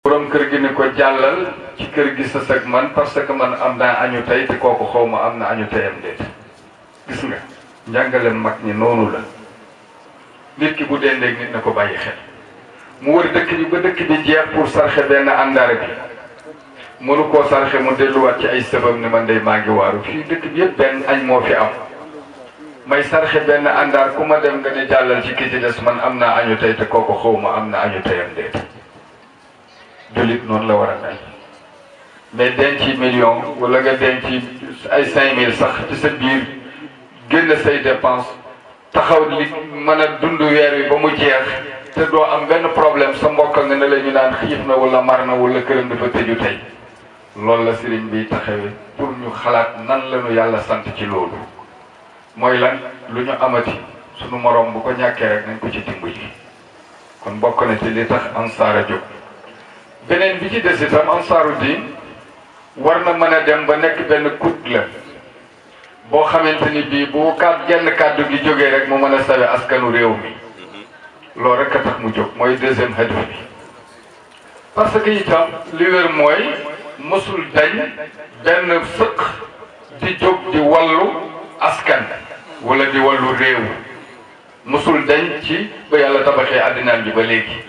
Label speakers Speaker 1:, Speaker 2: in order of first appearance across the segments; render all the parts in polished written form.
Speaker 1: borom kër gi ni ko jàllal ci kër gi sës ak man parce que man am naa añu tey te kooku xaw ma am na añu teyam déet. gis nga njàngale mag ñi noonu la nit ki bu dendeeg nit na ko bàyyi xel mu wër dëkk bi ba dëkk bi jeex pour sarxe benn àndaar bi mënu koo sarxe mu delluwaat ci ay sëbam ne man day maa ngi waaru fii dëkk bi yëpp benn añ moo fi am may sarxe benn àndaar ku ma dem nga ne jàllal ci ki ci des man am naa añu tey te kooku xaw ma am na añu teyam déet. jullit noonu la war a mel mais denc million wala nga denc ay 5000 sax ci sa biir génn say dépense taxaw li mën a dund weer wi ba mu jeex te doo am benn problème sa mbokk nga ne la ñu naan xiif na wala mar na wala këram dafa tëju tey loolu la sëriñ bi taxawee pour ñu xalaat nan la ñu yàlla sant ci loolu mooy lan lu ñu amati sunu morom bu ko ñàkkee rek nañ ko ci dimbali kon bokk na ci li tax Ansaar a jóg. beneen bi ci des itam Ansaaru Diin war na mën a dem ba nekk benn couple la boo xamante ni bii bu genn kàddu gi jógee rek mu mën a sawe askanu réew mi loolu rek a tax mu jóg mooy deuxième hadaf bi parce que itam li wér mooy mësul dañ benn sëq di jóg di wallu askan wala di wallu réew mësul dañ ci ba yàlla tabaxee àddinaan bi ba léegi.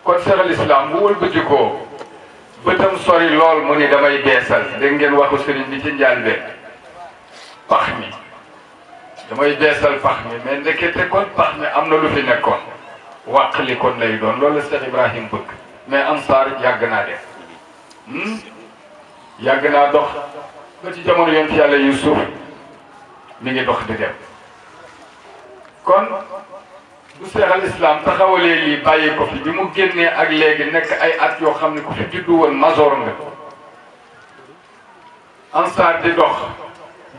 Speaker 1: kon Seex al Islaam bu wëlbatikoo bëtam sori lool mu ni damay beesal dégg ngeen waxu sëriñ bi ci njàlbeen pax mi damay beesal pax mi mais ndekete kon pax mi am na lu fi nekkoon wàq li kon lay doon loolu la Seex Ibrahim bëgg mais Ansaar yàgg naa def yàgg naa dox ba ci jamono yonent yàlla Yuusuf mi ngi dox di dem kon bu Seex al Islaam taxawalee lii bàyyi ko fi bi mu génnee ak léegi nekk ay at yoo xam ne ku fi juddu woon masoor nga Ansaar di dox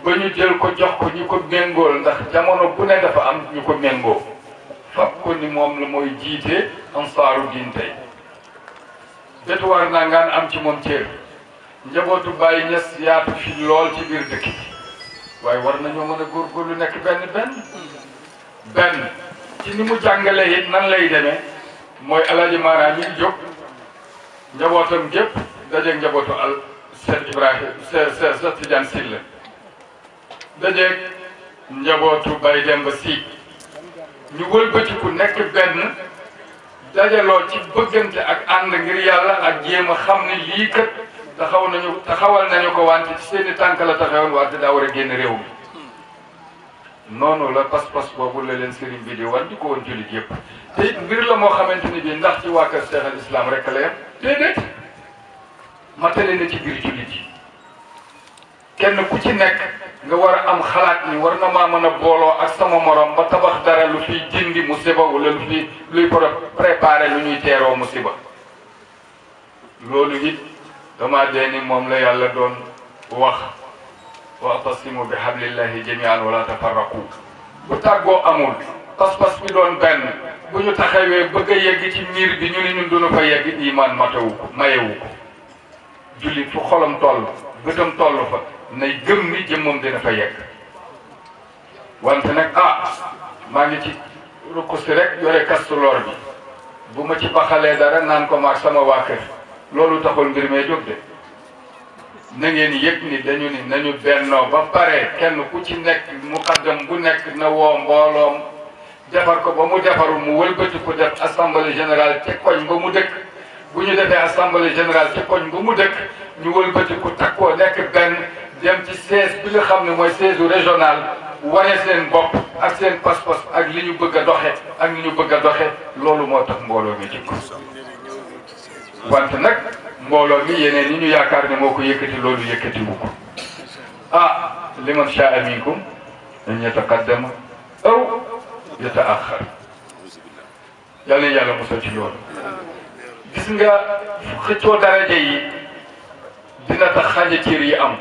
Speaker 1: ba ñu jël ko jox ko ñu ko méngool ndax jamono bu ne dafa am ñu ko méngoo fab ko ni moom la mooy jiite Ansaaru Diin tey betuwaar naa ngaan am ci moom cër njabootu Baay Ñas yaatu fi lool ci biir dëkk bi waaye war nañoo mën a góorgóorlu nekk benn ci ni mu jàngalee it nan lay demee mooy Alaaji Maaraam mi jóg njabootam gépp dajeeg njabootu Seex Ibrahima Seex Tijaan Silla dajeeg njabootu Baay Demba Si ñu wëlbatiku nekk benn dajaloo ci bëggante ak ànd ngir yàlla ak jéem a xam ni lii kat taxawal nañu ko wante ci seeni tànk la taxawoon wante daa war a génn réew mi noonu la pas-pas boobu la leen sëriñ bi di wan di ko woon jullit yëpp te it mbir la moo xamante ni bii ndax ci waa kër Seex al Islaam rek la yem déedéet matale na ci biir jullit yi kenn ku ci nekk nga war a am xalaat ni war na maa mën a booloo ak sama morom ba tabax dara lu fiy dindi musiba wala luy préparé lu ñuy teeroo musiba loolu it dama dee ni moom la yàlla doon wax wa'tasimu bi hablillahi jami'an wala tafarraqu bu tàggoo amul pas-pas bi doon benn bu ñu taxawee bëgg a yegg ci miir bi ñu ni ñun duñu fa yegg iman matewu ko mayewu ko jullit fu xolam toll bëtam toll fa nay gëm ni jëmmam dina fa yegg wante nag maa ngi ci rukkusi rek yore kastuloor bi bu ma ci baxalee dara naan ko maag sama waa kër loolu taxul mbir mee jóg de na ngeen yëg ni dañu ni nañu bennoo ba pare kenn ku ci nekk muqaddam bu nekk na woo mbooloom defar ko ba mu defaru mu wëlbati ko def assemblée générale ci koñ ba mu dëkk bu ñu defee assemblée générale ci koñ ba mu dëkk ñu wëlbati ko takkoo nekk benn dem ci siège bi nga xam ne mooy siège régional wane seen bopp ak seen pas-pas ak li ñu bëgg a doxe ak li ñu bëgg a doxe loolu moo tax mbooloo mi jikko wante nag mbooloo mi yeneen ñi ñu yaakaar ne moo ko yëkkati loolu yëkkati wu ko liman shaa minkum an yataqaddama aw yata'akhkhar yàlla yàlla mosal ci loolu gis nga xëccoo daraja yi dina tax xaaja cër yi am